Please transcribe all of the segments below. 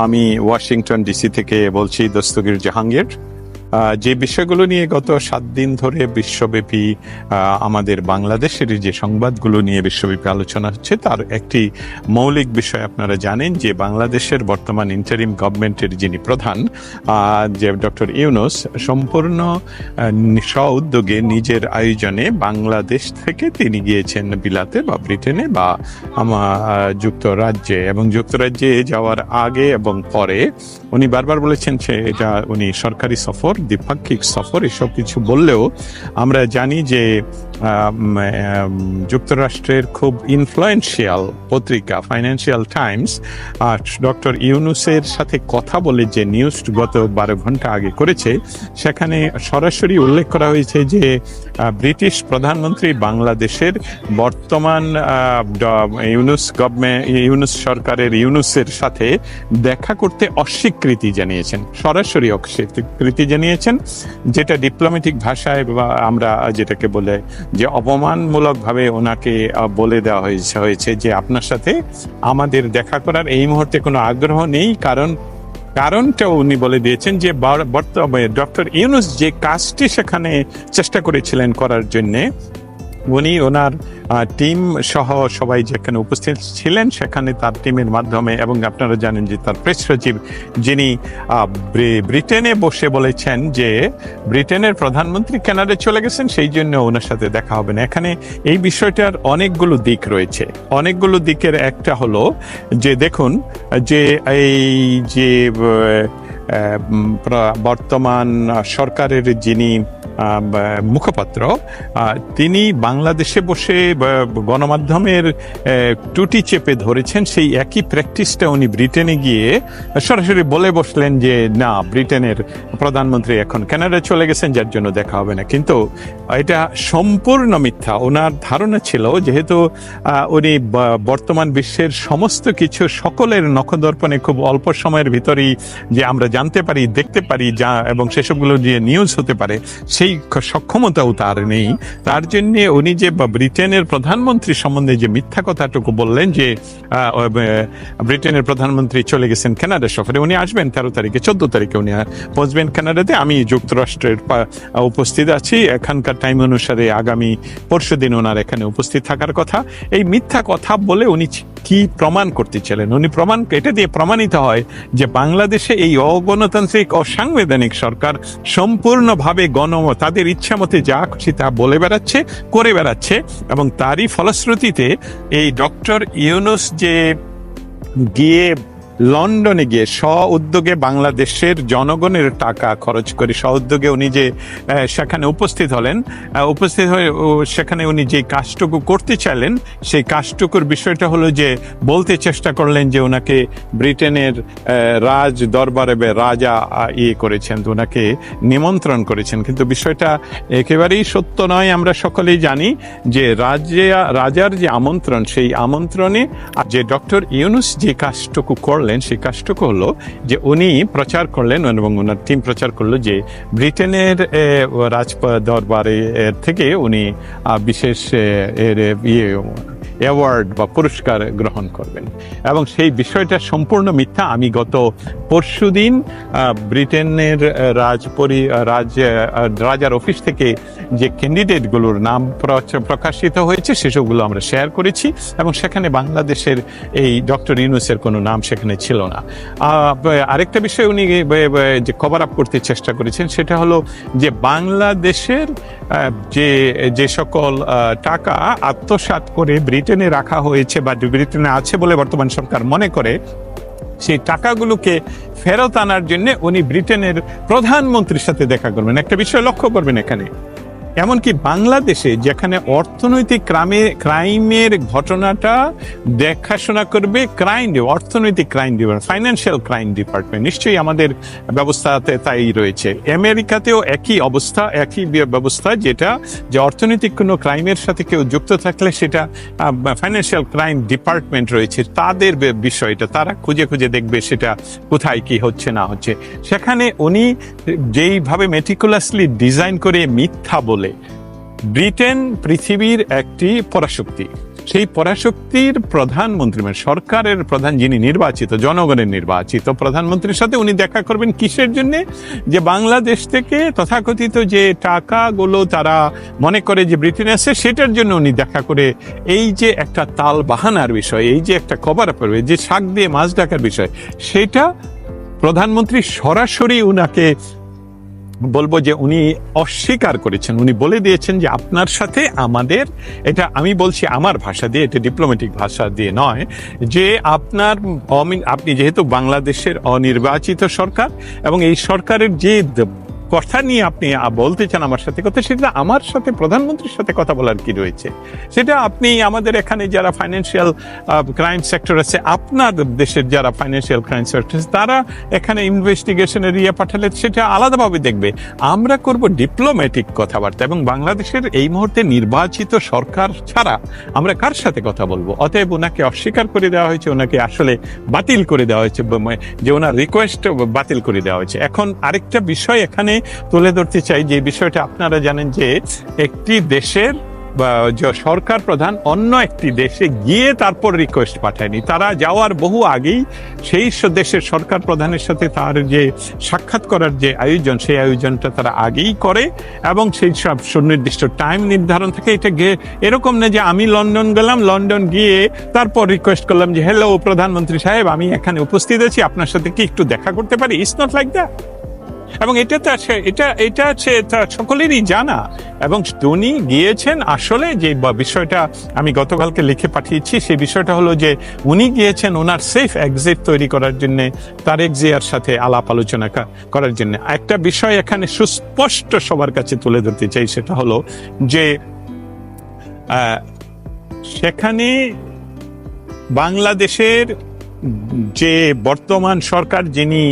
আমি Washington DC থেকে বলছি, দস্তগীর জাহাঙ্গীর। যে বিষয়গুলো নিয়ে গত 7 দিন ধরে বিশ্বব্যাপী আমাদের বাংলাদেশের যে সংবাদগুলো নিয়ে বিশ্বব্যাপী আলোচনা হচ্ছে, তার একটি মৌলিক বিষয় আপনারা জানেন যে বাংলাদেশের বর্তমান ইন্টারিম গভর্নমেন্টের যিনি প্রধান, যে ডক্টর ইউনূস, সম্পূর্ণ স্ব-উদ্যোগে নিজের আয়োজনে বাংলাদেশ থেকে তিনি গিয়েছেন বিলাতে বা ব্রিটেনে বা যুক্তরাজ্যে, এবং যুক্তরাজ্যে যাওয়ার আগে এবং পরে উনি বারবার বলেছেন যে এটা উনি সরকারি সফর, দ্বিপাক্ষিক সফর, এসব কিছু বললেও আমরা জানি যে যুক্তরাষ্ট্রের খুব ইনফ্লুয়েন্সিয়াল পত্রিকা ফাইন্যান্সিয়াল টাইমস ডক্টর ইউনূসের সাথে কথা বলে যে নিউজ গত 12 ঘন্টা আগে করেছে, সেখানে সরাসরি উল্লেখ করা হয়েছে যে ব্রিটিশ প্রধানমন্ত্রী বাংলাদেশের বর্তমান ইউনূস সরকারের ইউনূসের সাথে দেখা করতে অস্বীকৃতি জানিয়েছেন, সরাসরি অস্বীকৃতি জানিয়েছেন, যেটা ডিপ্লোম্যাটিক ভাষায় বা আমরা যেটাকে বলে যে অপমানমূলকভাবে ওনাকে বলে দেওয়া হয়েছে যে আপনার সাথে আমাদের দেখা করার এই মুহূর্তে কোনো আগ্রহ নেই। কারণটাও উনি বলে দিয়েছেন যে বর্তমানে ডক্টর ইউনূস যে কাজটি সেখানে চেষ্টা করেছিলেন করার জন্যে, উনি ওনার টিম সহ সবাই যেখানে উপস্থিত ছিলেন সেখানে তার টিমের মাধ্যমে, এবং আপনারা জানেন যে তার প্রেস সচিব যিনি ব্রিটেনে বসে বলেছেন যে ব্রিটেনের প্রধানমন্ত্রী কানাডায় চলে গেছেন, সেই জন্য ওনার সাথে দেখা হবে না। এখানে এই বিষয়টার অনেকগুলো দিক রয়েছে। অনেকগুলো দিকের একটা হলো যে দেখুন যে এই যে বর্তমান সরকারের যিনি মুখপাত্র, তিনি বাংলাদেশে বসে গণমাধ্যমের টুটি চেপে ধরেছেন, সেই একই প্র্যাকটিসটা উনি ব্রিটেনে গিয়ে সরাসরি বলে বসলেন যে না, ব্রিটেনের প্রধানমন্ত্রী এখন কানাডা চলে গেছেন, যার জন্য দেখা হবে না। কিন্তু এটা সম্পূর্ণ মিথ্যা। ওনার ধারণা ছিল যেহেতু উনি বর্তমান বিশ্বের সমস্ত কিছু সকলের নখদর্পণে খুব অল্প সময়ের ভিতরেই যে আমরা জানতে পারি, দেখতে পারি, এবং সেসবগুলো যে নিউজ হতে পারে, সেই সক্ষমতাও তার নেই। তার জন্য উনি যে ব্রিটেনের প্রধানমন্ত্রী সম্বন্ধে যে মিথ্যা কথাটুকু বললেন যে ব্রিটেনের প্রধানমন্ত্রী চলে গেছেন কানাডা সফরে, উনি আসবেন 13 তারিখে, 14 তারিখে উনি পৌঁছবেন কানাডাতে, আমি যুক্তরাষ্ট্রের উপস্থিত আছি, এখানকার টাইম অনুসারে আগামী পরশুদিন ওনার এখানে উপস্থিত থাকার কথা। এই মিথ্যা কথা বলে উনি কি প্রমাণ করতে চাইলেন? উনি এটা দিয়ে প্রমাণিত হয় যে বাংলাদেশে এই অগণতান্ত্রিক অসাংবিধানিক সরকার সম্পূর্ণভাবে তাদের ইচ্ছা মতে যা খুশি তা বলে বেড়াচ্ছে, করে বেড়াচ্ছে, এবং তারই ফলশ্রুতিতে এই ডক্টর ইউনূস যে গিয়ে লন্ডনে গিয়ে স্ব-উদ্যোগে বাংলাদেশের জনগণের টাকা খরচ করে স্ব-উদ্যোগে উনি যে সেখানে উপস্থিত হয়ে সেখানে উনি যে কাজটুকু করতে চাইলেন, সেই কাজটুকুর বিষয়টা হলো যে বলতে চেষ্টা করলেন যে ওনাকে ব্রিটেনের রাজ দরবারে রাজা করেছেন, ওনাকে নিমন্ত্রণ করেছেন। কিন্তু বিষয়টা একেবারেই সত্য নয়। আমরা সকলেই জানি যে রাজার যে আমন্ত্রণ, সেই আমন্ত্রণে যে ডক্টর ইউনূস যে কাজটুকু করলেন, সেই কাজটুকু হলো যে উনি প্রচার করলেন এবং ওনার টিম প্রচার করলো যে ব্রিটেনের রাজ দরবারে থেকে উনি বিশেষ অ্যাওয়ার্ড বা পুরস্কার গ্রহণ করবেন, এবং সেই বিষয়টা সম্পূর্ণ মিথ্যা। আমি গত পরশুদিন ব্রিটেনের রাজার অফিস থেকে যে ক্যান্ডিডেটগুলোর নাম প্রকাশিত হয়েছে সেসবগুলো আমরা শেয়ার করেছি, এবং সেখানে বাংলাদেশের এই ডক্টর ইউনূসের কোনো নাম সেখানে ছিল না। আরেকটা বিষয় উনি যে কভার আপ করতে চেষ্টা করেছেন সেটা হলো যে বাংলাদেশের যে সকল টাকা আত্মসাৎ করে ব্রিটেনে রাখা হয়েছে বা ব্রিটেনে আছে বলে বর্তমান সরকার মনে করে, সেই টাকাগুলোকে ফেরত আনার জন্য উনি ব্রিটেনের প্রধানমন্ত্রীর সাথে দেখা করবেন। একটা বিষয় লক্ষ্য করবেন, এখানে এমনকি বাংলাদেশে যেখানে অর্থনৈতিক ক্রাইমের ঘটনাটা দেখাশোনা করবে অর্থনৈতিক crime department, financial crime department, নিশ্চয়ই আমাদের ব্যবস্থাতে তাই রয়েছে। আমেরিকাতেও একই ব্যবস্থা, যেটা যে অর্থনৈতিক কোনো ক্রাইমের সাথে কেউ যুক্ত থাকলে সেটা ফাইন্যান্সিয়াল ক্রাইম ডিপার্টমেন্ট রয়েছে, তাদের বিষয়টা তারা খুঁজে খুঁজে দেখবে সেটা কোথায় কি হচ্ছে না হচ্ছে। সেখানে উনি যেইভাবে মেটিকুলাসলি ডিজাইন করে মিথ্যা বলে, ব্রিটেন পৃথিবীর একটি পরাশক্তি, সেই পরাশক্তির প্রধানমন্ত্রী মানে সরকারের প্রধান যিনি নির্বাচিত, জনগণের নির্বাচিত প্রধানমন্ত্রীর সাথে উনি দেখা করবেন কিসের জন্য? যে বাংলাদেশ থেকে তথাকথিত যে টাকাগুলো তারা মনে করে যে ব্রিটেনে আছে সেটার জন্য উনি দেখা করে এই যে একটা তাল বাহানার বিষয়, এই যে একটা কভার আপ করবে, যে শাক দিয়ে মাছ ঢাকার বিষয়, সেটা প্রধানমন্ত্রী সরাসরি উনাকে বলবো যে উনি অস্বীকার করেছেন। উনি বলে দিয়েছেন যে আপনার সাথে আমাদের, এটা আমি বলছি আমার ভাষা দিয়ে, এটা ডিপ্লোম্যাটিক ভাষা দিয়ে নয়, যে আপনি যেহেতু বাংলাদেশের অনির্বাচিত সরকার এবং এই সরকারের যে কথা নিয়ে আপনি বলতে চান আমার সাথে কথা, সেটা আমার সাথে প্রধানমন্ত্রীর সাথে কথা বলার কি রয়েছে? সেটা আপনি আমাদের এখানে যারা ফাইন্যান্সিয়াল ক্রাইম সেক্টর আছে, আপনার দেশের যারা ফাইন্যান্সিয়াল ক্রাইম সেক্টর আছে, তারা এখানে ইনভেস্টিগেশনের পাঠালে সেটা আলাদাভাবে দেখবে। আমরা করব ডিপ্লোম্যাটিক কথাবার্তা, এবং বাংলাদেশের এই মুহূর্তে নির্বাচিত সরকার ছাড়া আমরা কার সাথে কথা বলবো? অতএব ওনাকে অস্বীকার করে দেওয়া হয়েছে, ওনাকে আসলে বাতিল করে দেওয়া হয়েছে, যে ওনার রিকোয়েস্ট বাতিল করে দেওয়া হয়েছে। এখন আরেকটা বিষয় এখানে তুলে ধরতে চাই, যে বিষয়টা আপনারা জানেন যে একটি দেশের সরকার প্রধান অন্য একটি দেশে গিয়ে তারপর রিকোয়েস্ট পাঠায়নি, তারা যাওয়ার বহু আগেই সেই দেশের সরকার প্রধানের সাথে তার যে সাক্ষাৎ করার যে আয়োজন, সেই আয়োজনটা তারা আগেই করে এবং সেই সব সুনির্দিষ্ট টাইম নির্ধারণ থাকে। এটা এরকম না যে আমি লন্ডন গেলাম, লন্ডন গিয়ে তারপর রিকোয়েস্ট করলাম যে হ্যালো প্রধানমন্ত্রী সাহেব, আমি এখানে উপস্থিত আছি, আপনার সাথে কি একটু দেখা করতে পারি? It's not like that. এবং এটা আছে সকলেরই জানা। এবং উনি গিয়েছেন, আসলে যে বিষয়টা আমি গতকালকে লিখে পাঠিয়েছি, সেই বিষয়টা হলো যে উনি গিয়েছেন ওনার সেফ এক্সিট তৈরি করার জন্য, তারেক জিয়ার সাথে আলাপ আলোচনা করার জন্য। একটা বিষয় এখানে সুস্পষ্ট সবার কাছে তুলে ধরতে চাই, সেটা হলো যে সেখানে বাংলাদেশের যে বর্তমান সরকার, যিনি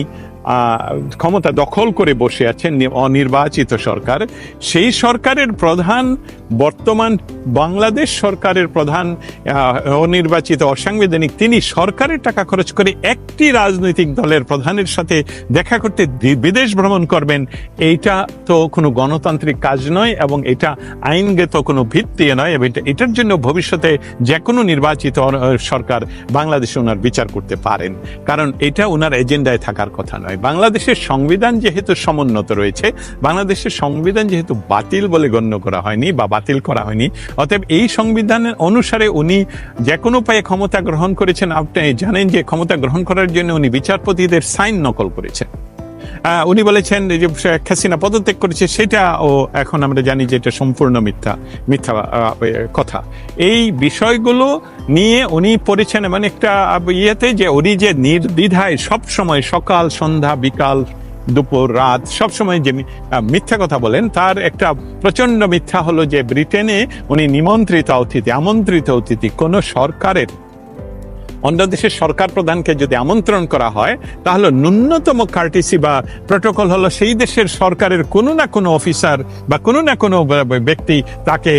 ক্ষমতা দখল করে বসে আছেন, অনির্বাচিত সরকার, সেই সরকারের প্রধান, বর্তমান বাংলাদেশ সরকারের প্রধান অনির্বাচিত অসাংবিধানিক, তিনি সরকারের টাকা খরচ করে একটি রাজনৈতিক দলের প্রধানের সাথে দেখা করতে বিদেশ ভ্রমণ করবেন, এইটা তো কোনো গণতান্ত্রিক কাজ নয় এবং এটা আইনগত কোনো ভিত্তি নয়। এবং এটার জন্য ভবিষ্যতে যে কোনো নির্বাচিত সরকার বাংলাদেশে ওনার বিচার করতে পারেন, কারণ এটা ওনার এজেন্ডায় থাকার কথা নয়। বাংলাদেশের সংবিধান যেহেতু সমুন্নত রয়েছে, বাংলাদেশের সংবিধান যেহেতু বাতিল বলে গণ্য করা হয়নি বা বাতিল করা হয়নি, অতএব এই সংবিধানের অনুসারে উনি যে কোনো উপায়ে ক্ষমতা গ্রহণ করেছেন। আপনি জানেন যে ক্ষমতা গ্রহণ করার জন্য উনি বিচারপতিদের সাইন নকল করেছেন। উনি বলেছেন যে শেখ হাসিনা পদত্যাগ করেছে, সেটা ও এখন আমরা জানি যে এটা সম্পূর্ণ মিথ্যা কথা। এই বিষয়গুলো নিয়ে উনি পড়েছেন এমন একটা ইয়েতে, যে উনি যে নির্দ্বিধায় সবসময় সকাল সন্ধ্যা বিকাল দুপুর রাত সবসময় যে মিথ্যা কথা বলেন, তার একটা প্রচন্ড মিথ্যা হলো যে ব্রিটেনে উনি আমন্ত্রিত অতিথি কোনো সরকারের, অন্য দেশের সরকার প্রধানকে যদি আমন্ত্রণ করা হয়, তাহলে ন্যূনতম কার্টিসি বা প্রটোকল হলো সেই দেশের সরকারের কোনো না কোনো অফিসার বা কোনো না কোনো ব্যক্তি তাকে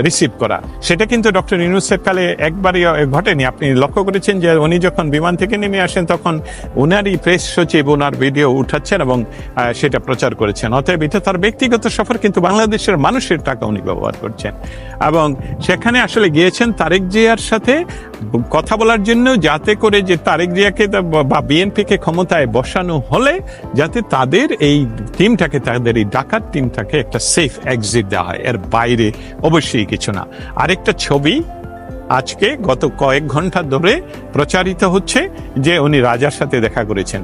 রিসিভ করা। সেটা কিন্তু ডক্টর ইউনূসের কালে একবারই ঘটেনি। আপনি লক্ষ্য করেছেন যে উনি যখন বিমান থেকে নেমে আসেন, তখন ওনারই প্রেস সচিব ওনার ভিডিও উঠাচ্ছেন এবং সেটা প্রচার করেছেন। অতএব এটা তার ব্যক্তিগত সফর, কিন্তু বাংলাদেশের মানুষের টাকা উনি ব্যবহার করছেন। এবং সেখানে আসলে গিয়েছেন তারেক জিয়ার সাথে কথা বলার জন্য, যাতে করে যে তারেক জিয়াকে বা বিএনপিকে ক্ষমতায় বসানো হলে যাতে তাদের এই টিমটাকে, তাদের এই ডাকাত টিমটাকে একটা সেফ এক্সিট দেওয়া হয়, এর বাইরে অবশ্যই কিছু না। আরেকটা ছবি আজকে গত কয়েক ঘন্টা ধরে প্রচারিত হচ্ছে যে উনি রাজার সাথে দেখা করেছেন।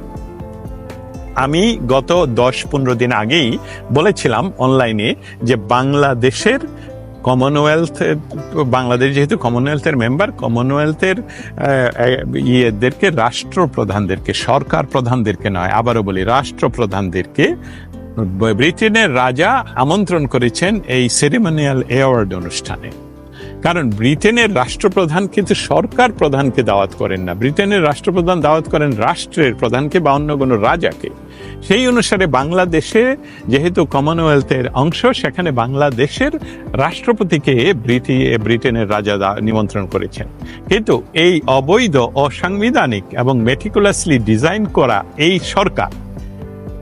আমি গত 10-15 দিন আগেই বলেছিলাম অনলাইনে যে বাংলাদেশের বাংলাদেশ যেহেতু কমনওয়েলথের মেম্বার, কমনওয়েলথের ইয়েদেরকে, রাষ্ট্রপ্রধানদেরকে, সরকার প্রধানদেরকে নয়, আবারও বলি রাষ্ট্রপ্রধানদেরকে ব্রিটেনের রাজা আমন্ত্রণ করেছেন এই সেরিমোনিয়াল অ্যাওয়ার্ড অনুষ্ঠানে। কারণ ব্রিটেনের রাষ্ট্রপ্রধান কিন্তু সরকার প্রধানকে দাওয়াত করেন না, ব্রিটেনের রাষ্ট্রপ্রধান দাওয়াত করেন রাষ্ট্রের প্রধানকে বা অন্য কোনো রাজাকে। সেই অনুসারে বাংলাদেশে যেহেতু কমনওয়েলথের অংশ, সেখানে বাংলাদেশের রাষ্ট্রপতিকে ব্রিটেনের রাজা নিমন্ত্রণ করেছেন। কিন্তু এই অবৈধ, অসাংবিধানিক এবং মেটিকুলাসলি ডিজাইন করা এই সরকার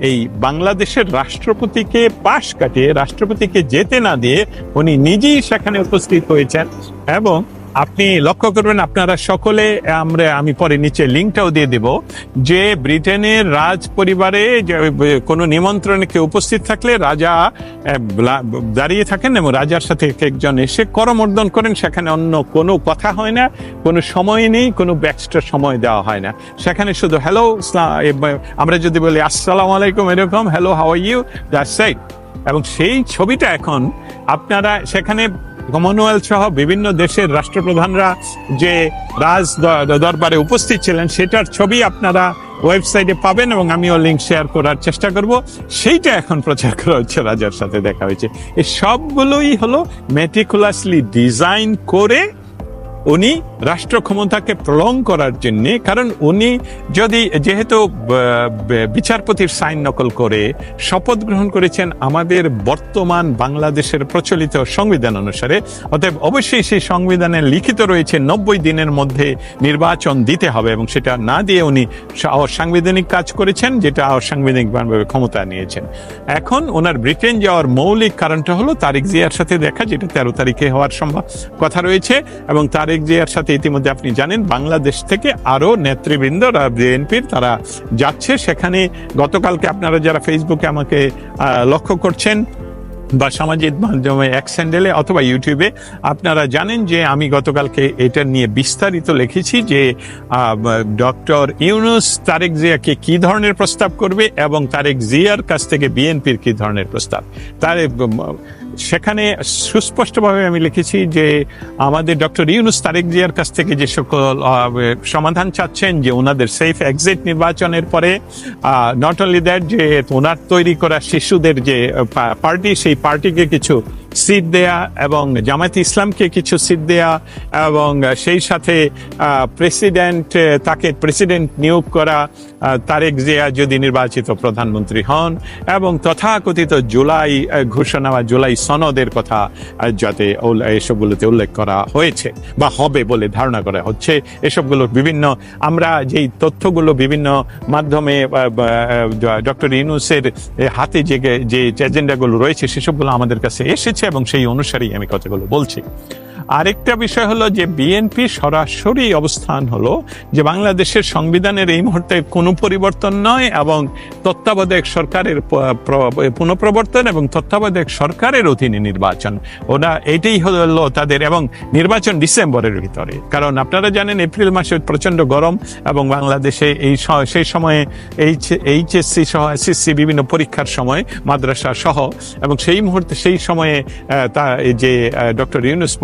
এই বাংলাদেশের রাষ্ট্রপতিকে পাশ কাটিয়ে, রাষ্ট্রপতিকে যেতে না দিয়ে উনি নিজেই সেখানে উপস্থিত হয়েছেন এবং আপনি লক্ষ্য করবেন আপনারা সকলে, আমি পরে নিচে লিঙ্কটাও দিয়ে দেব, যে ব্রিটেনের রাজ পরিবারে কোনো নিমন্ত্রণে কেউ উপস্থিত থাকলে রাজা দাঁড়িয়ে থাকেন এবং রাজার সাথে একজন এসে করমর্দন করেন। সেখানে অন্য কোনো কথা হয় না, কোনো সময় নেই, কোনো এক্সট্রা সময় দেওয়া হয় না। সেখানে শুধু হ্যালো, আমরা যদি বলি আসসালামু আলাইকুম এরকম, hello how are you, that's it. এবং সেই ছবিটা এখন আপনারা সেখানে কমনওয়েলথ সহ বিভিন্ন দেশের রাষ্ট্রপ্রধানরা যে রাজ দরবারে উপস্থিত ছিলেন সেটার ছবি আপনারা ওয়েবসাইটে পাবেন, এবং আমিও লিঙ্ক শেয়ার করার চেষ্টা করব। সেইটা এখন প্রচার করা হচ্ছে, রাজার সাথে দেখা হয়েছে। এই সবগুলোই হলো মেটিকুলাসলি ডিজাইন করে উনি রাষ্ট্র ক্ষমতাকে প্রলং করার জন্য। কারণ উনি যদি যেহেতু বিচারপতির সাইন নকল করে শপথ গ্রহণ করেছেন আমাদের বর্তমান বাংলাদেশের প্রচলিত সংবিধান অনুসারে, অতএব অবশ্যই সেই সংবিধানে লিখিত রয়েছে 90 দিনের মধ্যে নির্বাচন দিতে হবে, এবং সেটা না দিয়ে উনি অসাংবিধানিক কাজ করেছেন, যেটা অসাংবিধানিকভাবে ক্ষমতা নিয়েছেন। এখন ওনার ব্রিটেন যাওয়ার মৌলিক কারণটা হলো তারেক জিয়ার সাথে দেখা, যেটা 13 তারিখে হওয়ার কথা রয়েছে। এবং তারেক জিয়ার সাথে ইতিমধ্যে আপনি জানেন বাংলাদেশ থেকে আরো নেতৃবৃন্দ বিএনপির তারা যাচ্ছে সেখানে। গতকালকে আপনারা যারা ফেসবুকে আমাকে লক্ষ্য করছেন বা সামাজিক মাধ্যমে এক্স হ্যান্ডেলে অথবা ইউটিউবে, আপনারা জানেন যে আমি গতকালকে এটা নিয়ে বিস্তারিত লিখেছি যে ডক্টর ইউনূস তারেক জিয়াকে কি ধরনের প্রস্তাব করবে এবং তারেক জিয়ার কাছ থেকে বিএনপির কি ধরনের প্রস্তাব। সেখানে সুস্পষ্টভাবে আমি লিখেছি যে আমাদের ডক্টর ইউনূস তারেক জিয়ার কাছ থেকে যে সকল সমাধান চাচ্ছেন, যে ওনাদের সেফ এক্সিট নির্বাচনের পরে, নট অনলি দ্যাট, যে ওনার তৈরি করা শিশুদের যে পার্টি, সেই পার্টিকে কিছু সিট দেয়া এবং জামায়াতে ইসলামকে কিছু সিট দেয়া, এবং সেই সাথে তাকে প্রেসিডেন্ট নিয়োগ করা তারেক জিয়া যদি নির্বাচিত প্রধানমন্ত্রী হন, এবং তথাকথিত জুলাই ঘোষণা বা জুলাই সনদের কথা যাতে এসবগুলোতে উল্লেখ করা হয়েছে বা হবে বলে ধারণা করা হচ্ছে। এসবগুলোর বিভিন্ন আমরা যেই তথ্যগুলো বিভিন্ন মাধ্যমে ডক্টর ইউনূসের হাতে যে এজেন্ডাগুলো রয়েছে সেসবগুলো আমাদের কাছে এসেছে, এবং সেই অনুসারেই আমি কথাগুলো বলছি। আরেকটা বিষয় হলো যে বিএনপি সরাসরি অবস্থান হলো যে বাংলাদেশের সংবিধানের এই মুহূর্তে কোনো পরিবর্তন নয়, এবং তত্ত্বাবধায়ক সরকারের পুনঃপ্রবর্তন এবং তত্ত্বাবধায়ক সরকারের অধীনে নির্বাচন, ওরা এটাই হলো তাদের। এবং নির্বাচন ডিসেম্বরের ভিতরে, কারণ আপনারা জানেন এপ্রিল মাসে প্রচন্ড গরম, এবং বাংলাদেশে সেই সময়ে এইচএসসি সহ এসএসসি বিভিন্ন পরীক্ষার সময় মাদ্রাসা সহ, এবং সেই মুহূর্তে সেই সময়ে যে ডক্টর ইউনূস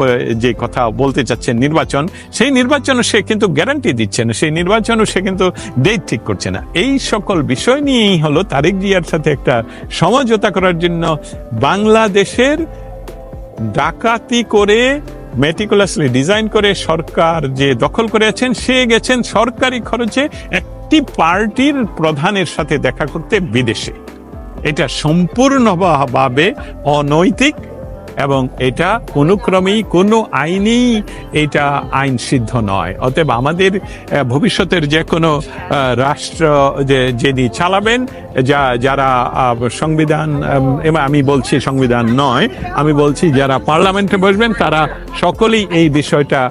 যে কথা বলতে চাচ্ছেন নির্বাচন, সেই নির্বাচনও সে কিন্তু গ্যারান্টি দিচ্ছে না, সেই নির্বাচনও সে কিন্তু ডেট ঠিক করছে না। এই সকল বিষয় নিয়েই হলো তারেক জিয়ার সাথে একটা সমঝোতা করার জন্য বাংলাদেশের ডাকাতি করে মেটিকুলাসলি ডিজাইন করে সরকার যে দখল করে আছেন, সে গেছেন সরকারি খরচে একটি পার্টির প্রধানের সাথে দেখা করতে বিদেশে। এটা সম্পূর্ণভাবে অনৈতিক, এবং এটা কোনো ক্রমেই কোনো আইনেই এটা আইন সিদ্ধ নয়। অতএব আমাদের ভবিষ্যতের যে কোনো রাষ্ট্র যিনি চালাবেন, যারা সংবিধান, আমি বলছি সংবিধান নয়, আমি বলছি যারা পার্লামেন্টে বসবেন, তারা সকলেই এই বিষয়টা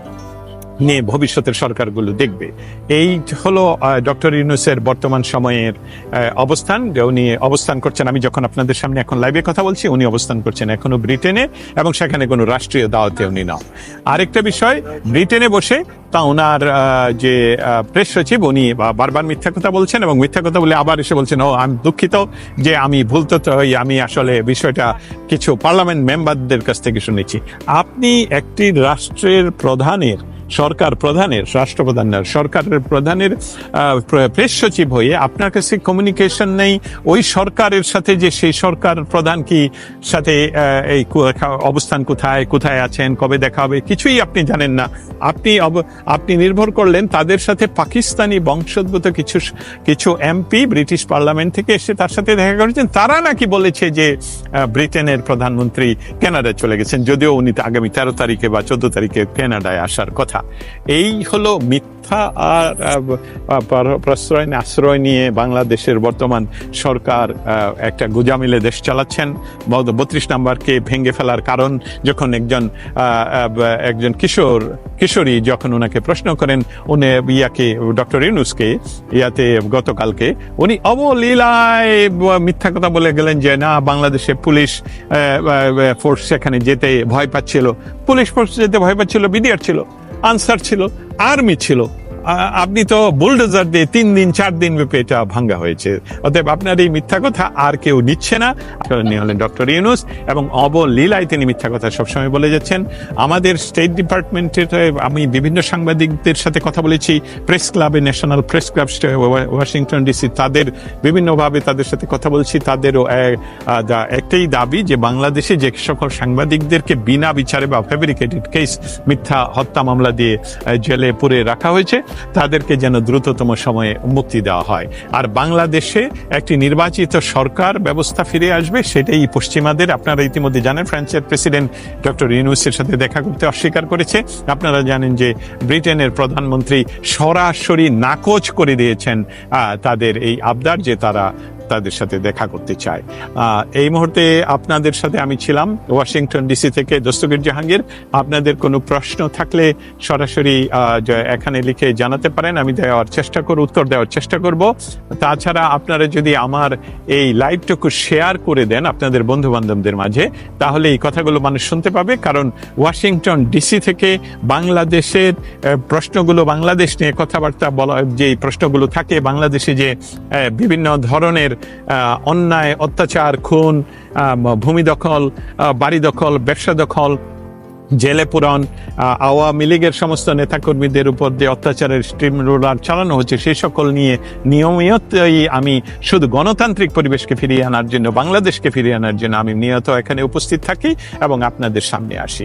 নিয়ে ভবিষ্যতের সরকারগুলো দেখবে। এই হলো ডক্টর ইউনূসের বর্তমান সময়ের অবস্থান। উনি অবস্থান করছেন, আমি যখন আপনাদের সামনে এখন লাইভে কথা বলছি, উনি অবস্থান করছেন এখনো ব্রিটেনে, এবং সেখানে কোনো রাষ্ট্রীয় দাওয়াতে উনি না। আরেকটা বিষয়, ব্রিটেনে বসে তা ওনার যে প্রেস সচিব, উনি বারবার মিথ্যা কথা বলছেন, এবং মিথ্যা কথা বলে আবার এসে বলছেন ও আমি দুঃখিত যে আমি ভুল তথ্য, আমি আসলে বিষয়টা কিছু পার্লামেন্ট মেম্বারদের কাছ থেকে শুনেছি। আপনি একটি রাষ্ট্রের প্রধানের, সরকার প্রধানের, রাষ্ট্রপ্রধানের, সরকারের প্রধানের প্রেস সচিব হয়ে আপনার কাছে কমিউনিকেশন নেই ওই সরকারের সাথে, যে সেই সরকার প্রধান কি সাথে এই অবস্থান কোথায় আছেন, কবে দেখা হবে, কিছুই আপনি জানেন না। আপনি নির্ভর করলেন তাদের সাথে পাকিস্তানি বংশোদ্ভূত কিছু এমপি ব্রিটিশ পার্লামেন্ট থেকে এসে তার সাথে দেখা করেছেন। তারা নাকি বলেছে যে ব্রিটেনের প্রধানমন্ত্রী কানাডায় চলে গেছেন, যদিও উনি আগামী 13 তারিখে বা 14 তারিখে কানাডায় আসার কথা। মিথ্যা। এই হলো মিথ্যা আর আশ্রয় নিয়ে বাংলাদেশের বর্তমান সরকার একটা গোজামিলে দেশ চালাচ্ছেন। 32 নম্বরকে ভেঙে ফেলার কারণ যখন একজন কিশোরী যখন ওনাকে প্রশ্ন করেন, উনি ডক্টর ইউনূসকে গতকালকে উনি অবলীলায় মিথ্যা কথা বলে গেলেন যে না, বাংলাদেশে পুলিশ ফোর্স সেখানে যেতে ভয় পাচ্ছিল। পুলিশ ফোর্স যেতে ভয় পাচ্ছিল, বিডিআর ছিল, আনসার ছিল, আর্মি ছিল। আপনি তো বুলডোজার দিয়ে 3 দিন 4 দিন ব্যাপী এটা ভাঙ্গা হয়েছে। অতএব আপনার এই মিথ্যা কথা আর কেউ নিচ্ছে না। হলেন ডক্টর ইউনূস, এবং অবলীলায় তিনি মিথ্যা কথা সবসময় বলে যাচ্ছেন। আমাদের স্টেট ডিপার্টমেন্টের আমি বিভিন্ন সাংবাদিকদের সাথে কথা বলেছি, প্রেস ক্লাবে, national press club Washington DC, তাদের বিভিন্নভাবে তাদের সাথে কথা বলছি। তাদেরও একটাই দাবি যে বাংলাদেশে যে সকল সাংবাদিকদেরকে বিনা বিচারে বা ফেব্রিকেটেড কেস, মিথ্যা হত্যা মামলা দিয়ে জেলে পুরে রাখা হয়েছে, তাদেরকে যেন দ্রুততম সময়ে মুক্তি দেওয়া হয়। আর বাংলাদেশে একটি নির্বাচিত সরকার ব্যবস্থা ফিরে আসবে, সেটাই পশ্চিমাদের, আপনারা ইতিমধ্যে জানেন, ফ্রান্সের প্রেসিডেন্ট ডক্টর ইউনূসের সাথে দেখা করতে অস্বীকার করেছে। আপনারা জানেন যে ব্রিটেনের প্রধানমন্ত্রী সরাসরি নাকচ করে দিয়েছেন তাদের এই আবদার যে তারা তাদের সাথে দেখা করতে চায়। এই মুহূর্তে আপনাদের সাথে আমি ছিলাম ওয়াশিংটন ডিসি থেকে দস্তগীর জাহাঙ্গীর। আপনাদের কোনো প্রশ্ন থাকলে সরাসরি এখানে লিখে জানাতে পারেন, আমি উত্তর দেওয়ার চেষ্টা করব। তাছাড়া আপনারা যদি আমার এই লাইভটুকু শেয়ার করে দেন আপনাদের বন্ধু বান্ধবদের মাঝে, তাহলে এই কথাগুলো মানুষ শুনতে পাবে। কারণ ওয়াশিংটন ডিসি থেকে বাংলাদেশের প্রশ্নগুলো, বাংলাদেশ নিয়ে কথাবার্তা বলা, যে প্রশ্নগুলো থাকে, বাংলাদেশে যে বিভিন্ন ধরনের অন্যায়, অত্যাচার, খুন, ভূমি দখল, বাড়ি দখল, ব্যবসা দখল, জেলে পুরন, আওয়ামী লীগের সমস্ত নেতাকর্মীদের উপর যে অত্যাচারের স্টিম রোলার চালানো হচ্ছে, সেই সকল নিয়ে নিয়মিতই আমি শুধু গণতান্ত্রিক পরিবেশকে ফিরিয়ে আনার জন্য, বাংলাদেশকে ফিরিয়ে আনার জন্য আমি নিয়ত এখানে উপস্থিত থাকি এবং আপনাদের সামনে আসি।